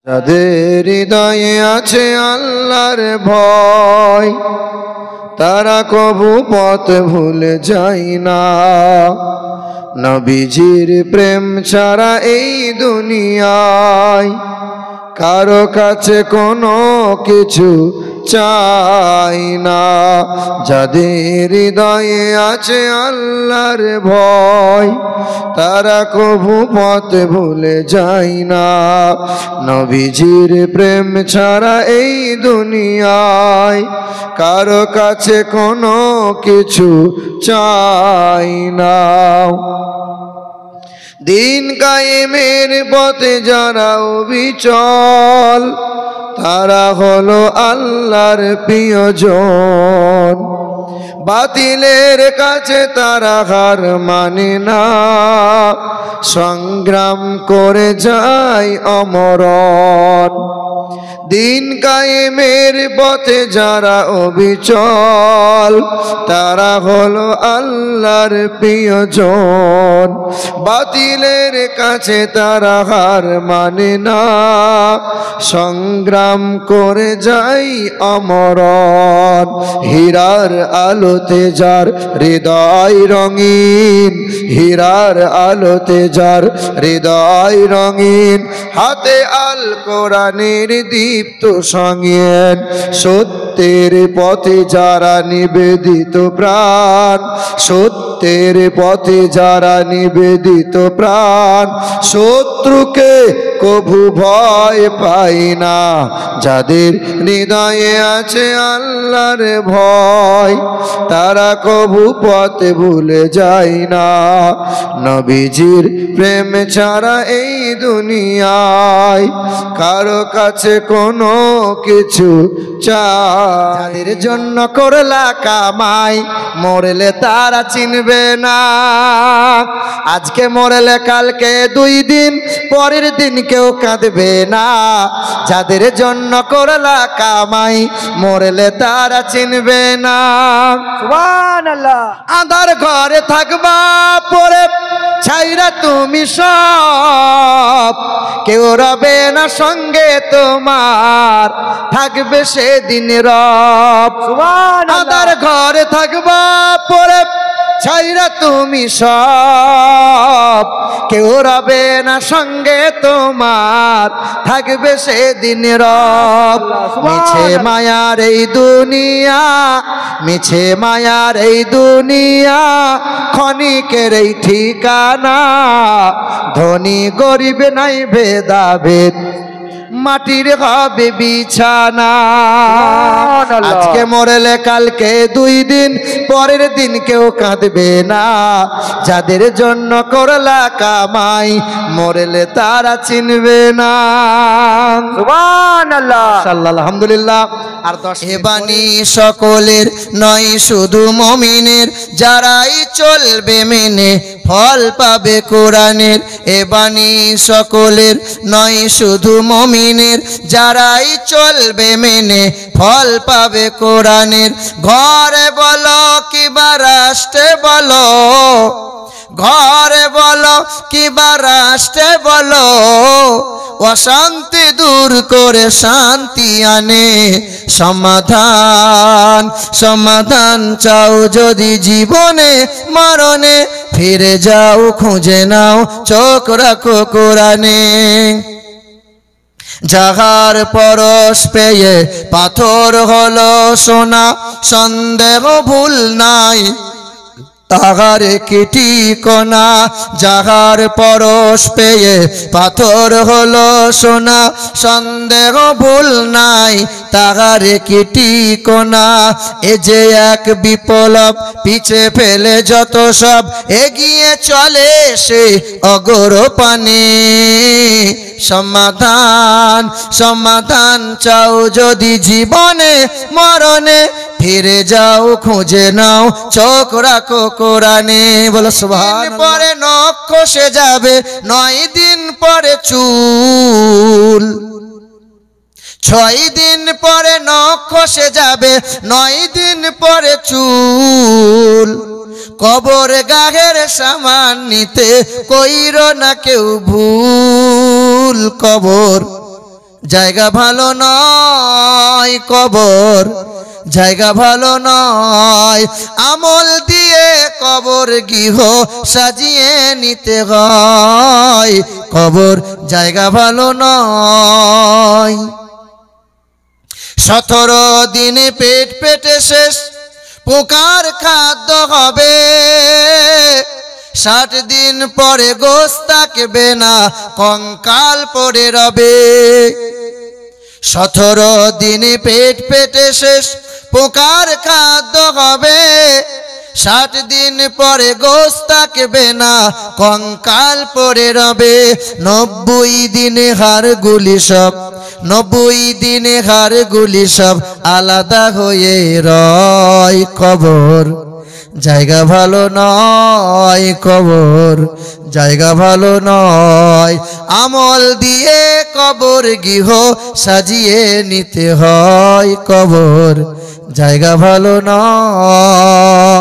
যাদের হৃদয়ে আছে আল্লাহর ভয়, তারা কবু পথ ভুলে যায় না। নবীজির প্রেম ছাড়া এই দুনিয়ায় কারো কাছে কোনো কিছু চাই না। যাদের হৃদয়ে আছে আল্লাহর ভয়, তারা কবু পথ ভুলে যায় না। নবীজির প্রেম ছাড়া এই দুনিয়ায় কারো কাছে কোনো কিছু চাই না। দিন কায়েমের পথে যারা অবিচল, তারা হলো আল্লাহর প্রিয়জন। বাতিলের কাছে তারা হার মানে না, সংগ্রাম করে যায় অমরণ। দিন কায়েমের পথে যারা অবিচল, তারা হলো আল্লাহর প্রিয়জন। বাতিলের কাছে তারা হার মানে না, সংগ্রাম করে যাই অমরণ। হীরার আলোতে যার হৃদয় রঙিন, হীরার আলোতে যার হৃদয় রঙিন, হাতে আল কোরআনের দীপ্ত সঙ্গেন। সত্যের পথে যারা নিবেদিত প্রাণ, সত্যের পথে যারা নিবেদিত প্রাণ, শত্রুকে কভু ভয় পাই না। যাদের হৃদয়ে আছে আল্লাহর ভয়, তারা কভু পথে ভুলে যায় না। নবীজির প্রেম ছাড়া এই দুনিয়ায় কারো কাছে কোনো কিছু চাই। যাদের জন্য করলা কামাই, মরলে তারা চিনবে না। আজকে মরলে কালকে 2 দিন, পরের দিন কেউ কাঁদবে না। যাদের জন্য করলা কামাই, মরলে তারা চিনবে না। সুবহানাল্লাহ। আধার ঘরে থাকবা পরে ছাইরা তুমি সব, কেউ রবে না সঙ্গে তোমার, থাকবে সেদিন রব। আধার ঘরে থাকবা পরে ছাইরা তুমি সব, কেউ রবে না সঙ্গে তোমার, থাকবে সেদিন রব। মিছে মায়ার এই দুনিয়া, মিছে মায়ার এই দুনিয়া, ক্ষণিকের এই ঠিকানা। ধনী গরিব নাই ভেদাভেদ, মাটির হবে বিছানা। আজকে মরলে কালকে 2 দিন, পরের দিন কেউ কাঁদবে না। যাদের জন্য করলা কামাই, মরলে তারা চিনবে না। সুবহানাল্লাহ। আলহামদুলিল্লাহ। আর 10 এ বাণী সকলের নয় শুধু মুমিনের, যারাই চলবে মেনে ফল পাবে কোরআনের। এ বাণী সকলের নয় শুধু মুমিনের, যারাই চলবে মেনে ফল পাবে কোরআনের। ঘরে বলো কিবা রাষ্ট্রে বলো, ঘরে বলো কিবা রাষ্ট্রে বলো, অশান্তি দূর করে শান্তি আনে। সমাধান সমাধান চাও যদি জীবনে মরণে, ফিরে যাও খুঁজে নাও, চোখ রাখো কোরআনে। যাহার পরশ পেয়ে পাথর হলো সোনা, সন্দেহ ভুল নাই তাহার কি ঠিকানা। যাহার পরশ পেয়ে পাথর হলো সোনা, সন্দেহ ভুল নাই তাহার কি ঠিকানা। এ যে এক বিপ্লব, পিছে ফেলে যত সব, এগিয়ে চলে সে অগর পানে। সমাধান সমাধান চাও যদি জীবনে মরণে, ফিরে যাও খুঁজে নাও, চোখ রাখো কোরআনে। বলো সুবহানাল্লাহ। পরে নখ খসে যাবে, 9 দিন পরে চুল, 6 দিন পরে নখ খসে যাবে, 9 দিন পরে চুল। কবর গাহের সামান নিতে কইরো না কেউ ভুল। কবর জায়গা ভালো নয় কবর জায়গা ভালো নয় আমল দিয়ে কবর গৃহ সাজিয়ে নিতে হয় কবর জায়গা ভালো নয় 17 দিনে পেট পেটে শেষ পোকার খাদ্য হবে 60 দিন পরে গোশত থাকবে না কঙ্কাল পড়ে রবে 17 দিনে পেট পেটে শেষ পোকার খাদ্য হবে 60 দিন পরে গোশত থাকবে না কঙ্কাল পড়ে রবে 90 দিনে হাড়গুলি সব 90 দিনে হাড়গুলি সব আলাদা হয়ে রয় কবর জায়গা ভালো নয় কবর জায়গা ভালো নয় আমল দিয়ে কবর গৃহ সাজিয়ে নিতে হয় কবর জায়গা ভালো নয়।